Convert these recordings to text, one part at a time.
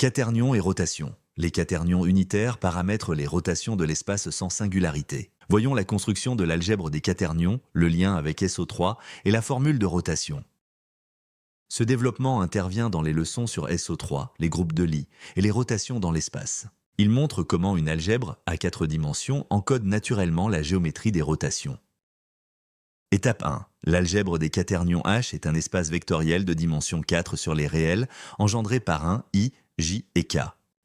Quaternions et rotation. Les quaternions unitaires paramètrent les rotations de l'espace sans singularité. Voyons la construction de l'algèbre des quaternions, le lien avec SO3 et la formule de rotation. Ce développement intervient dans les leçons sur SO3, les groupes de Lie et les rotations dans l'espace. Il montre comment une algèbre à 4 dimensions encode naturellement la géométrie des rotations. Étape 1. L'algèbre des quaternions H est un espace vectoriel de dimension 4 sur les réels, engendré par un I, J et K.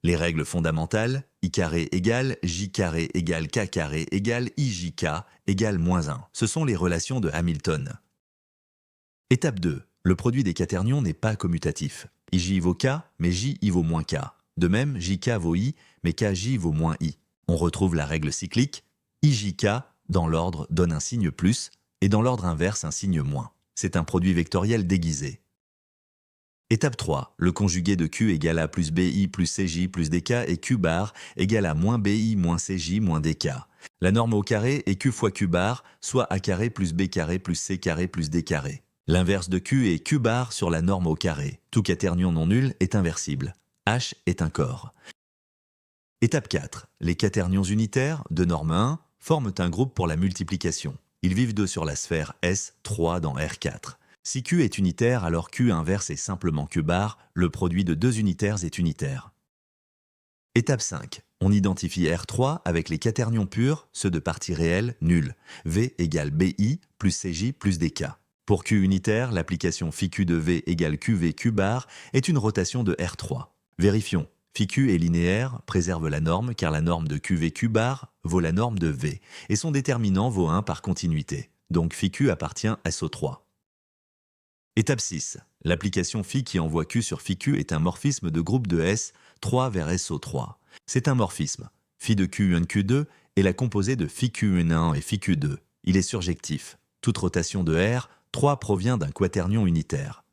Les règles fondamentales, I carré égale J carré égale K carré égale IJK égale -1. Ce sont les relations de Hamilton. Étape 2. Le produit des quaternions n'est pas commutatif. IJ vaut K, mais J y vaut moins K. De même, JK vaut I, mais KJ vaut moins I. On retrouve la règle cyclique. IJK, dans l'ordre, donne un signe plus, et dans l'ordre inverse, un signe moins. C'est un produit vectoriel déguisé. Étape 3. Le conjugué de Q égale A plus BI plus CJ plus DK et Q bar égale à moins BI moins CJ moins DK. La norme au carré est Q fois Q bar, soit A carré plus B carré plus C carré plus D carré. L'inverse de Q est Q bar sur la norme au carré. Tout quaternion non nul est inversible. H est un corps. Étape 4. Les quaternions unitaires, de norme 1, forment un groupe pour la multiplication. Ils vivent 2 sur la sphère S, 3 dans R4. Si Q est unitaire, alors Q inverse est simplement Q bar, le produit de 2 unitaires est unitaire. Étape 5. On identifie R3 avec les quaternions purs, ceux de partie réelle, nuls. V égale BI plus CJ plus DK. Pour Q unitaire, l'application φQ de V égale QV Q bar est une rotation de R3. Vérifions. φQ est linéaire, préserve la norme car la norme de QV Q bar vaut la norme de V et son déterminant vaut 1 par continuité. Donc φQ appartient à SO3. Étape 6. L'application φ qui envoie Q sur φQ est un morphisme de groupe de S, 3 vers SO3. C'est un morphisme. Φ de Q1 Q2 est la composée de φQ1 et φQ2. Il est surjectif. Toute rotation de R, 3 provient d'un quaternion unitaire.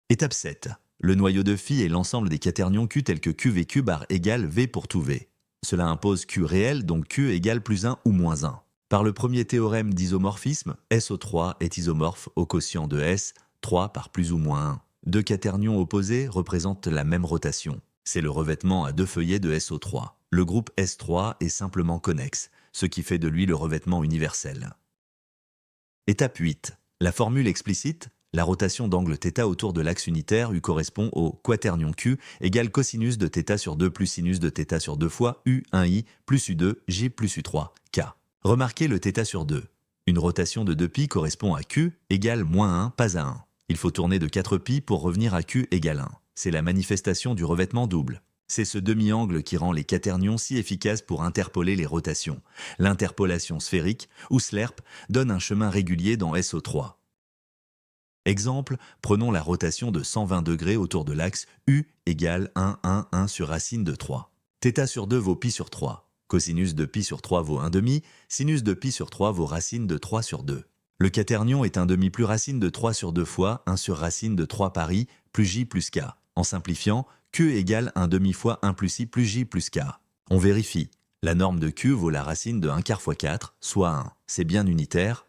Étape 7. Le noyau de φ est l'ensemble des quaternions Q tels que QVQ bar égale V pour tout V. Cela impose Q réel, donc Q égale plus 1 ou moins 1. Par le premier théorème d'isomorphisme, SO3 est isomorphe au quotient de S, 3 par plus ou moins 1. Deux quaternions opposés représentent la même rotation. C'est le revêtement à 2 feuillets de SO3. Le groupe S3 est simplement connexe, ce qui fait de lui le revêtement universel. Étape 8. La formule explicite, la rotation d'angle θ autour de l'axe unitaire U correspond au quaternion Q égale cosinus de θ sur 2 plus sinus de θ sur 2 fois U1i plus U2 J plus U3 K. Remarquez le θ sur 2. Une rotation de 2π correspond à Q égale moins 1, pas à 1. Il faut tourner de 4π pour revenir à Q égale 1. C'est la manifestation du revêtement double. C'est ce demi-angle qui rend les quaternions si efficaces pour interpoler les rotations. L'interpolation sphérique, ou SLERP, donne un chemin régulier dans SO3. Exemple, prenons la rotation de 120 degrés autour de l'axe U égale 1, 1, 1 sur racine de 3. θ sur 2 vaut π sur 3. Cosinus de π sur 3 vaut 1 demi, sinus de π sur 3 vaut racine de 3 sur 2. Le quaternion est 1 demi plus racine de 3 sur 2 fois 1 sur racine de 3 par i plus j plus k. En simplifiant, Q égale 1 demi fois 1 plus i plus j plus k. On vérifie. La norme de Q vaut la racine de 1 quart fois 4, soit 1. C'est bien unitaire.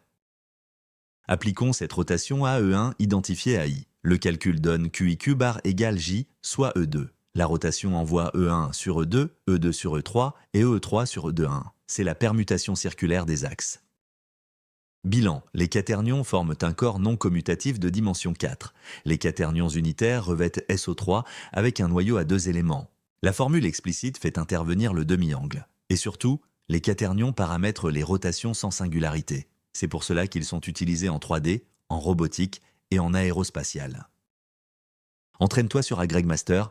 Appliquons cette rotation à E1 identifiée à i. Le calcul donne QIQ bar égale j, soit E2. La rotation envoie E1 sur E2, E2 sur E3 et E3 sur E2-1. C'est la permutation circulaire des axes. Bilan. Les quaternions forment un corps non commutatif de dimension 4. Les quaternions unitaires revêtent SO3 avec un noyau à 2 éléments. La formule explicite fait intervenir le demi-angle. Et surtout, les quaternions paramètrent les rotations sans singularité. C'est pour cela qu'ils sont utilisés en 3D, en robotique et en aérospatiale. Entraîne-toi sur AgregMaster